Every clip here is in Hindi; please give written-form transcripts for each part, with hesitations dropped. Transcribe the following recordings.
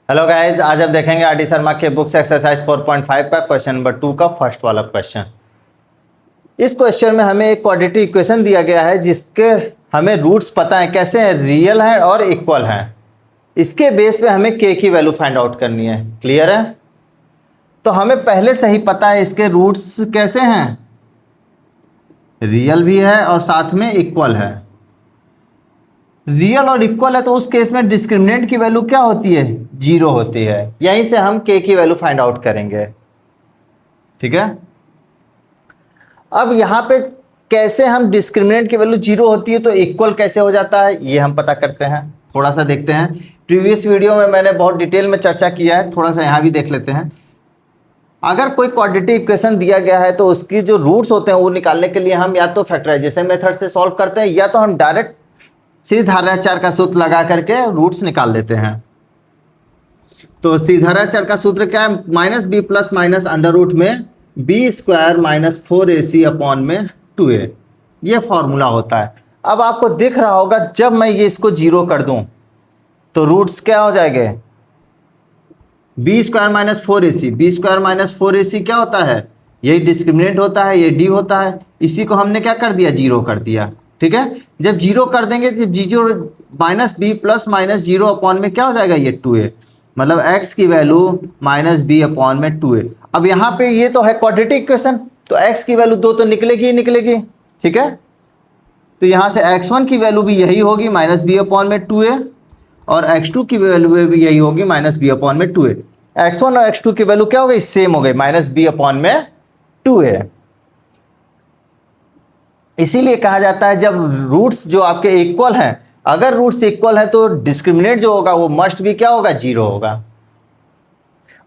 हेलो गाइस, आज आप देखेंगे आर डी शर्मा के बुक्स एक्सरसाइज 4.5 का क्वेश्चन नंबर 2 का फर्स्ट वाला क्वेश्चन। इस क्वेश्चन में हमें एक क्वाड्रेटिक इक्वेशन दिया गया है जिसके हमें रूट्स पता है कैसे हैं, रियल हैं और इक्वल हैं। इसके बेस पे हमें के की वैल्यू फाइंड आउट करनी है। क्लियर है? तो हमें पहले से ही पता है इसके रूट्स कैसे हैं, रियल भी है और साथ में इक्वल है। रियल और इक्वल है तो उस केस में डिस्क्रिमिनेंट की वैल्यू क्या होती है? 0 होती है। यहीं से हम के की वैल्यू फाइंड आउट करेंगे। ठीक है, अब यहां पे कैसे हम डिस्क्रिमिनेंट की वैल्यू 0 होती है तो इक्वल कैसे हो जाता है ये हम पता करते हैं। थोड़ा सा देखते हैं, प्रीवियस वीडियो में मैंने बहुत डिटेल में चर्चा किया है, थोड़ा सा यहां भी देख लेते हैं। अगर कोई क्वाड्रेटिक इक्वेशन दिया गया है तो उसकी जो रूट्स होते हैं वो निकालने के लिए हम या तो फैक्टराइजेशन मेथड से सॉल्व करते हैं या तो हम डायरेक्ट सीधाराचार का सूत्र लगा करके रूट्स निकाल लेते हैं। तो सीधाराचार का सूत्र क्या है? Minus B plus minus under root में B square minus 4ac upon में 2a, ये फॉर्मूला होता है। अब आपको दिख रहा होगा जब मैं ये इसको 0 कर दूं तो रूट्स क्या हो जाएंगे? B square minus 4ac, B square minus 4ac क्या होता है? यही डिस्क्रिमिनेंट होता है, ये डी होता है। इसी को हमने क्या कर दिया? 0 कर दिया। ठीक है, जब 0 कर देंगे जब 0 minus B plus minus 0 upon में क्या हो जाएगा? ये 2a, मतलब x की वैल्यू माइनस बी अपॉन में 2a। अब यहाँ पे ये तो है क्वाड्रेटिक इक्वेशन, तो x की वैल्यू 2 तो निकलेगी ही निकलेगी। ठीक है, तो यहाँ से x1 की वैल्यू भी यही होगी माइनस बी अपॉन में 2a और x2 की वैल्यू भी यही होगी माइनस बी अपॉन में 2a। x1 और x2 की वैल्यू क्या हो गई? सेम हो गई, माइनस बी अपॉन में 2a। इसीलिए कहा जाता है जब रूट्स जो आपके इक्वल हैं, अगर रूट्स इक्वल है तो डिस्क्रिमिनेंट जो होगा वो मस्ट भी क्या होगा? 0 होगा।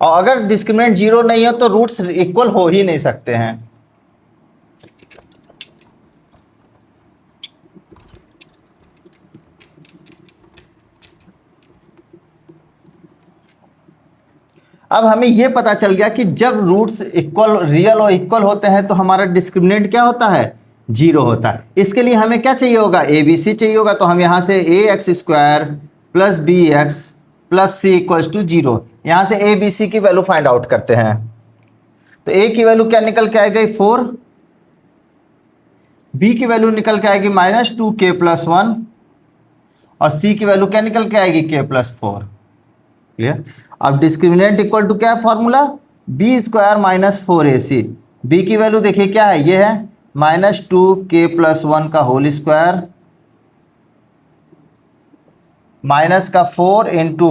और अगर डिस्क्रिमिनेंट 0 नहीं हो तो रूट्स इक्वल हो ही नहीं सकते हैं। अब हमें यह पता चल गया कि जब रूट्स इक्वल, रियल और इक्वल होते हैं तो हमारा डिस्क्रिमिनेंट क्या होता है? 0 होता है। इसके लिए हमें क्या चाहिए होगा? ए बी सी चाहिए होगा। तो हम यहाँ से A X square plus B X plus C equals to 0, यहाँ से ए बी सी की वैल्यू फाइंड आउट करते हैं। तो ए की वैल्यू क्या निकल के आएगी? 4। बी की वैल्यू निकल के आएगी माइनस 2k प्लस 1 और सी की वैल्यू क्या निकल के आएगी? k plus 4। क्लियर? अब डिस्क्रिमिनेंट इक्वल टू क्या formula? B square minus 4ac। B की वैल्यू देखिए क्या है? ये है माइनस 2k प्लस 1 का होल स्क्वायर माइनस का 4 इंटू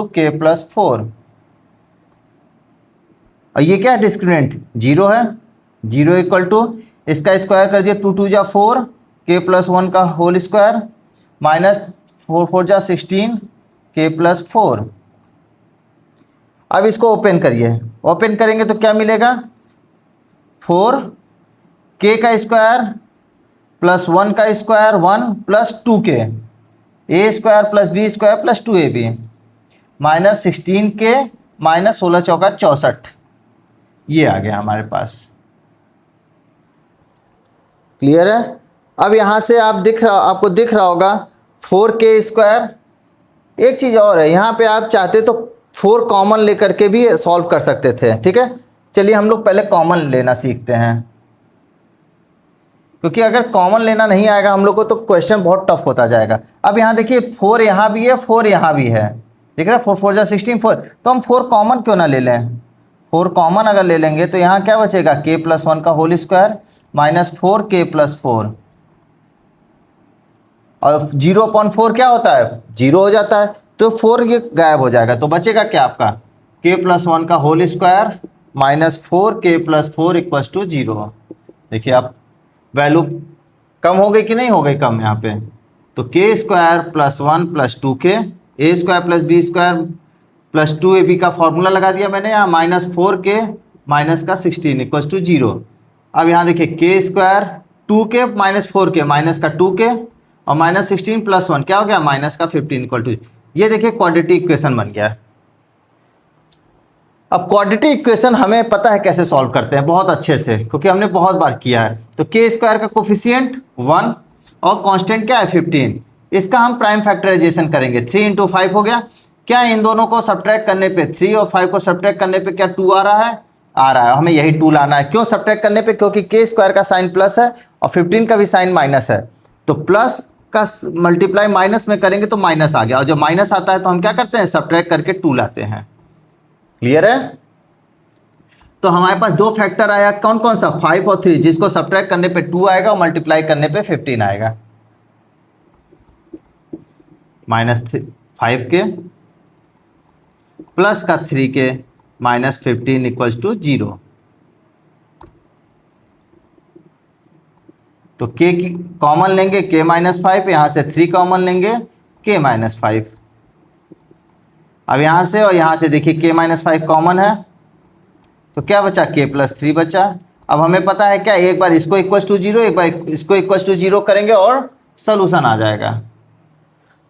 k प्लस 4। और ये क्या है? डिस्क्रिमिनेंट 0 है। 0 इक्वल टू इसका स्क्वायर कर दिया, 2 2 जा 4, k प्लस 1 का होल स्क्वायर माइनस 4 4 जा 16, k प्लस 4। अब इसको ओपन करिए, ओपन करेंगे तो क्या मिलेगा? 4k का स्क्वायर प्लस 1 का square 1 plus 2k, A square plus B square plus 2ab minus 16k minus 16 चौका 64, ये आ गया हमारे पास। क्लियर है? अब यहाँ से आपको दिख रहा होगा 4k स्क्वायर। एक चीज़ और है, यहाँ पे आप चाहते तो 4 कॉमन लेकर के भी सॉल्व कर सकते थे। ठीक है, चलिए हम लोग पहले कॉमन लेना सीखते हैं, क्योंकि अगर कॉमन लेना नहीं आएगा हम लोग को तो क्वेश्चन बहुत टफ होता जाएगा। अब यहाँ देखिए 4 यहाँ भी है, 4 यहाँ भी है, ठीक है, 4 4 जा 16 4। तो हम 4 कॉमन क्यों ना ले लें? 4 कॉमन अगर ले लेंगे तो यहाँ क्या बचेगा? k प्लस 1 का whole square minus 4k plus 4 और 0/4 क्या होता है? 0 हो जाता है, तो 4 ये गायब हो जाएगा। तो बचेगा क्या आपका? k प्लस 1 का whole square minus 4k plus 4 equals to 0। देखिए आप वैल्यू कम हो गई कि नहीं हो गई? कम यहाँ पे। तो k square plus 1 plus 2k, A square plus B square plus 2ab का फॉर्मूला लगा दिया मैंने यहाँ, माइनस 4k माइनस का 16 इक्वल्स टू 0। अब यहाँ देखिए k square 2k minus 4k minus का 2k और माइनस 16 प्लस 1 क्या हो गया? माइनस का 15 इक्वल टू, ये देखिए क्वाड्रेटिक इक्वेशन बन गया। अब क्वाड्रेटिक इक्वेशन हमें पता है कैसे सॉल्व करते हैं, बहुत अच्छे से, क्योंकि हमने बहुत बार किया है। तो k स्क्वायर का कोफिशिएंट 1 और कांस्टेंट क्या है? 15। इसका हम प्राइम फैक्टराइजेशन करेंगे, 3 इंटू 5 हो गया। क्या इन दोनों को सब्ट्रैक्ट करने पे 3 और 5 को सब्ट्रैक्ट करने पे क्या 2 आ रहा है? आ रहा है। हमें यही 2 लाना है। क्यों सब्ट्रैक्ट करने पे? क्योंकि के स्क्वायर का साइन प्लस है और 15 का भी साइन माइनस है, तो प्लस का मल्टीप्लाई माइनस में करेंगे तो माइनस आ गया, और जब माइनस आता है तो हम क्या करते हैं? सब्ट्रैक्ट करके 2 लाते हैं। क्लियर है? तो हमारे पास दो फैक्टर आया, कौन कौन सा? 5 और 3, जिसको सब्ट्रैक्ट करने पे 2 आएगा और मल्टीप्लाई करने पे 15 आएगा। -5 के प्लस का 3 के -15 इक्वल्स टू 0। तो के की कॉमन लेंगे, के -5, यहाँ से 3 कॉमन लेंगे, के -5। अब यहाँ से और यहाँ से देखिए के -5 कॉमन है, तो क्या बचा? के +3 बचा। अब हमें पता है क्या, एक बार इसको इक्वल्स टू 0, एक बार इसको इक्वल्स टू 0 करेंगे और सोल्यूशन आ जाएगा।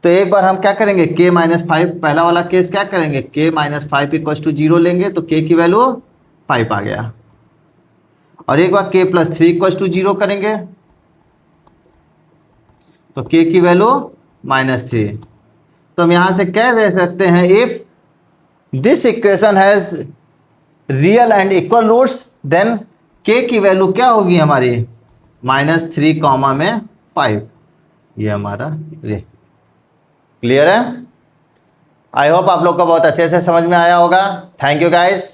तो एक बार हम क्या करेंगे, के -5, पहला वाला केस क्या करेंगे, के -5 इक्वल्स टू 0 लेंगे, तो के की वैल्यू 5 आ गया। और एक बार के +3 इक्वल्स टू 0 करेंगे, तो के की वैल्यू -3। तो हम यहाँ से कह दे सकते हैं, if this equation has real and equal roots, then K की वैल्यू क्या होगी हमारी? -3 कॉमा में 5। ये हमारा क्लियर है? आई होप आप लोग को बहुत अच्छे से समझ में आया होगा। Thank you guys.